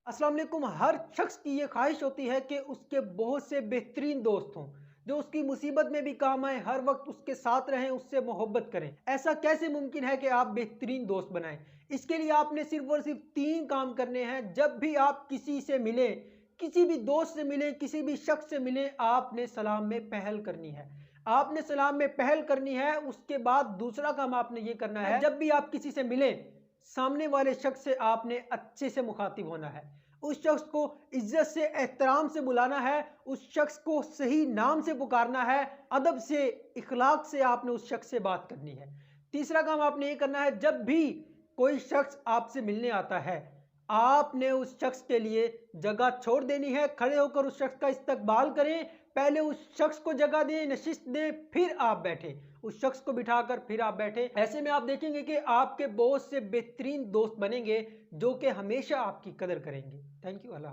अस्सलाम वालेकुम। हर शख्स की ये ख्वाहिश होती है कि उसके बहुत से बेहतरीन दोस्त हों जो उसकी मुसीबत में भी काम आए, हर वक्त उसके साथ रहें, उससे मोहब्बत करें। ऐसा कैसे मुमकिन है कि आप बेहतरीन दोस्त बनाएं? इसके लिए आपने सिर्फ और सिर्फ 3 काम करने हैं। जब भी आप किसी से मिलें, किसी भी दोस्त से मिलें, किसी भी शख्स से मिलें, आपने सलाम में पहल करनी है। आपने सलाम में पहल करनी है। उसके बाद दूसरा काम आपने ये करना है, जब भी आप किसी से मिलें, सामने वाले शख्स से आपने अच्छे से मुखातिब होना है। उस शख्स को इज्जत से, एहतराम से बुलाना है। उस शख्स को सही नाम से पुकारना है। अदब से, इखलाक से आपने उस शख्स से बात करनी है। तीसरा काम आपने ये करना है, जब भी कोई शख्स आपसे मिलने आता है, आपने उस शख्स के लिए जगह छोड़ देनी है। खड़े होकर उस शख्स का इस्तकबाल करें। पहले उस शख्स को जगह दें, नशिस्त दें, फिर आप बैठे। उस शख्स को बिठाकर फिर आप बैठे। ऐसे में आप देखेंगे कि आपके बहुत से बेहतरीन दोस्त बनेंगे जो कि हमेशा आपकी कदर करेंगे। Thank you. अल्लाह।